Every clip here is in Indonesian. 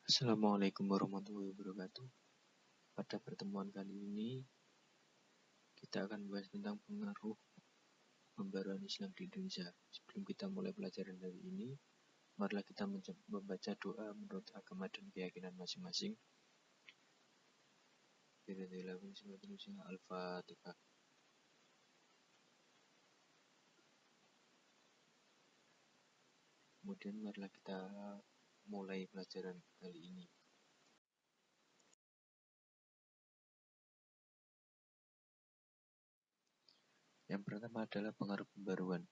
Assalamualaikum warahmatullahi wabarakatuh. Pada pertemuan kali ini, kita akan membahas tentang pengaruh pembaruan Islam di Indonesia. Sebelum kita mulai pelajaran hari ini, marilah kita membaca doa menurut agama dan keyakinan masing-masing. Al-Fatihah. Kemudian marilah kita mulai pelajaran kali ini. Yang pertama adalah pengaruh pembaruan.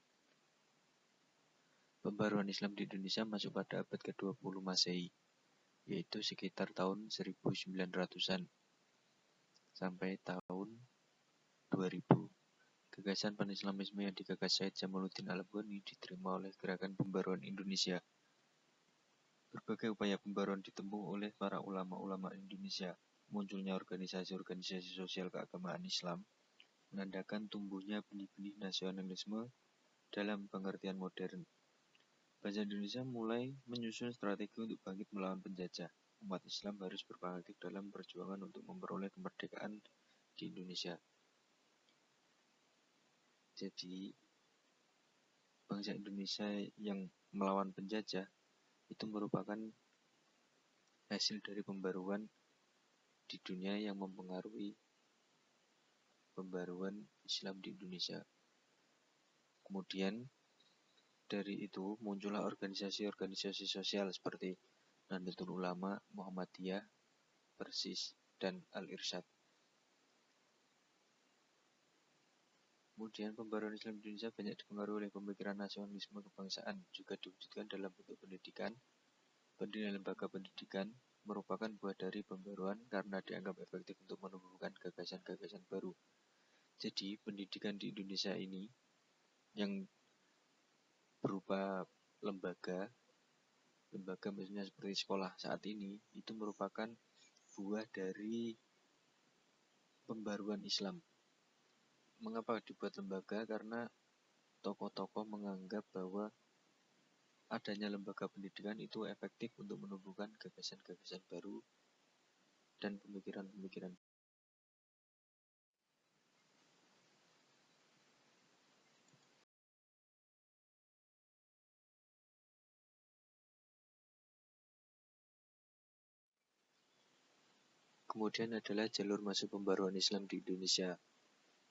Pembaruan Islam di Indonesia masuk pada abad ke-20 Masehi, yaitu sekitar tahun 1900-an sampai tahun 2000. Gagasan Pan-Islamisme yang digagas Said Jamaluddin Al-Afghani diterima oleh Gerakan Pembaruan Indonesia. Berbagai upaya pembaruan ditempuh oleh para ulama-ulama Indonesia. Munculnya organisasi-organisasi sosial keagamaan Islam menandakan tumbuhnya benih-benih nasionalisme dalam pengertian modern. Bangsa Indonesia mulai menyusun strategi untuk bangkit melawan penjajah. Umat Islam harus berperan aktif dalam perjuangan untuk memperoleh kemerdekaan di Indonesia. Jadi, bangsa Indonesia yang melawan penjajah itu merupakan hasil dari pembaruan di dunia yang mempengaruhi pembaruan Islam di Indonesia. Kemudian dari itu muncullah organisasi-organisasi sosial seperti Nahdlatul Ulama, Muhammadiyah, Persis, dan Al-Irsyad. Kemudian pembaruan Islam di Indonesia banyak dipengaruhi oleh pemikiran nasionalisme kebangsaan, juga diwujudkan dalam bentuk pendidikan. Pendirian lembaga pendidikan merupakan buah dari pembaruan karena dianggap efektif untuk menumbuhkan gagasan-gagasan baru. Jadi pendidikan di Indonesia ini yang berupa lembaga maksudnya seperti sekolah saat ini itu merupakan buah dari pembaruan Islam. Mengapa dibuat lembaga? Karena tokoh-tokoh menganggap bahwa adanya lembaga pendidikan itu efektif untuk menumbuhkan gagasan-gagasan baru dan pemikiran-pemikiran. Kemudian adalah jalur masuk pembaruan Islam di Indonesia.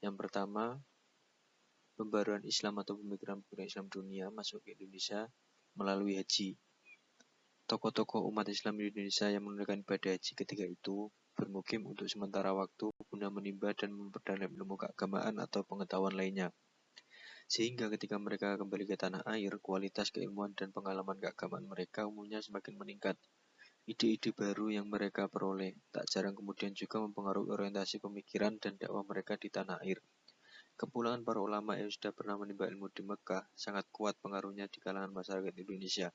Yang pertama, pembaruan Islam atau pemikiran-pemikiran Islam dunia masuk ke Indonesia melalui haji. Tokoh-tokoh umat Islam di Indonesia yang menunaikan ibadah haji ketika itu bermukim untuk sementara waktu guna menimba dan memperdalam ilmu keagamaan atau pengetahuan lainnya. Sehingga ketika mereka kembali ke tanah air, kualitas keilmuan dan pengalaman keagamaan mereka umumnya semakin meningkat. Ide-ide baru yang mereka peroleh tak jarang kemudian juga mempengaruhi orientasi pemikiran dan dakwah mereka di tanah air. Kepulangan para ulama yang sudah pernah menimba ilmu di Mekah sangat kuat pengaruhnya di kalangan masyarakat Indonesia.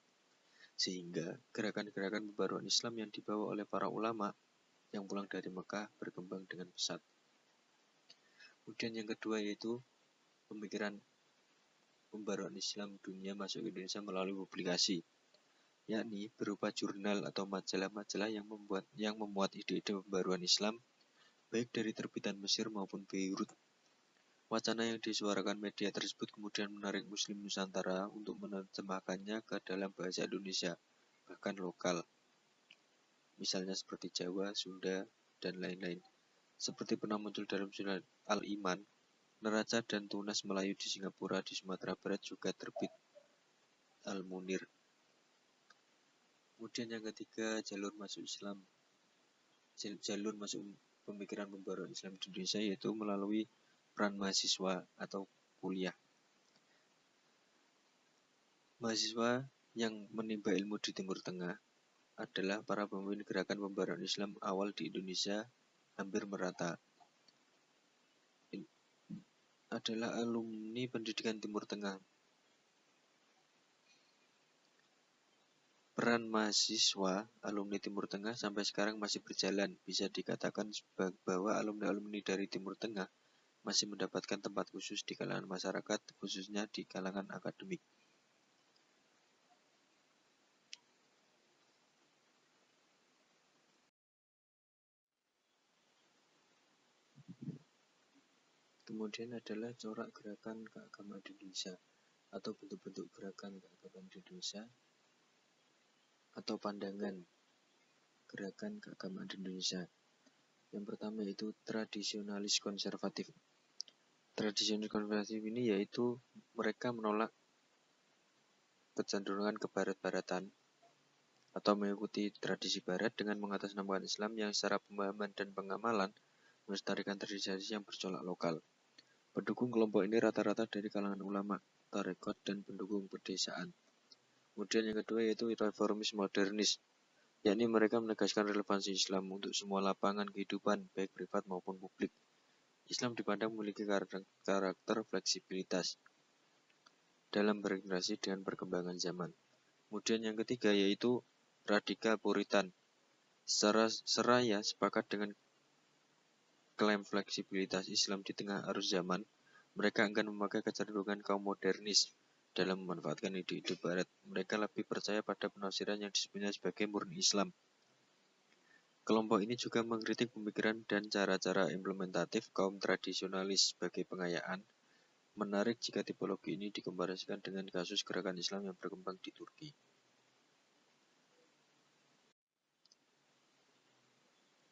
Sehingga gerakan-gerakan pembaruan Islam yang dibawa oleh para ulama yang pulang dari Mekah berkembang dengan pesat. Kemudian yang kedua yaitu pemikiran pembaruan Islam dunia masuk ke Indonesia melalui publikasi, yakni berupa jurnal atau majalah-majalah yang memuat ide-ide pembaruan Islam, baik dari terbitan Mesir maupun Beirut. Wacana yang disuarakan media tersebut kemudian menarik Muslim Nusantara untuk menerjemahkannya ke dalam bahasa Indonesia, bahkan lokal, misalnya seperti Jawa, Sunda, dan lain-lain. Seperti pernah muncul dalam jurnal Al-Iman, Neraca dan Tunas Melayu di Singapura, di Sumatera Barat juga terbit Al-Munir. Kemudian yang ketiga, jalur masuk pemikiran pembaruan Islam di Indonesia yaitu melalui peran mahasiswa atau kuliah. Mahasiswa yang menimba ilmu di Timur Tengah adalah para pemimpin gerakan pembaruan Islam awal di Indonesia hampir merata. Adalah alumni pendidikan Timur Tengah. Peran mahasiswa alumni Timur Tengah sampai sekarang masih berjalan. Bisa dikatakan bahwa alumni-alumni dari Timur Tengah masih mendapatkan tempat khusus di kalangan masyarakat, khususnya di kalangan akademik. Kemudian adalah corak gerakan keagamaan di Indonesia atau bentuk-bentuk gerakan keagamaan di Indonesia atau pandangan gerakan keagamaan di Indonesia. Yang pertama yaitu tradisionalis konservatif. Tradisionalis konservatif ini yaitu mereka menolak kecenderungan ke barat-baratan atau mengikuti tradisi barat dengan mengatasnamakan Islam yang secara pemahaman dan pengamalan melestarikan tradisi yang bercolok lokal. Pendukung kelompok ini rata-rata dari kalangan ulama, tarekat, dan pendukung pedesaan. Kemudian yang kedua yaitu reformis modernis, yakni mereka menegaskan relevansi Islam untuk semua lapangan kehidupan, baik privat maupun publik. Islam dipandang memiliki karakter fleksibilitas dalam berinteraksi dengan perkembangan zaman. Kemudian yang ketiga yaitu radikal puritan. Secara seraya sepakat dengan klaim fleksibilitas Islam di tengah arus zaman, mereka akan memakai kecenderungan kaum modernis dalam memanfaatkan ide-ide barat. Mereka lebih percaya pada penafsiran yang disebutnya sebagai murni Islam. Kelompok ini juga mengkritik pemikiran dan cara-cara implementatif kaum tradisionalis sebagai pengayaan. Menarik jika tipologi ini dikomparasikan dengan kasus gerakan Islam yang berkembang di Turki.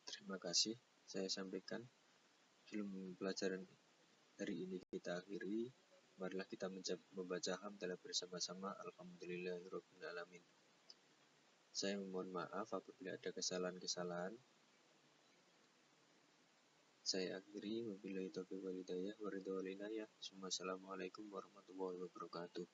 Terima kasih, saya sampaikan. Sebelum pelajaran hari ini kita akhiri, marilah kita membaca hamdalah bersama-sama. Alhamdulillahirabbil alamin. Saya memohon maaf apabila ada kesalahan-kesalahan. Saya akhiri, wabillahi taufiq wal hidayah wa ridha wal inayah. Assalamualaikum warahmatullahi wabarakatuh.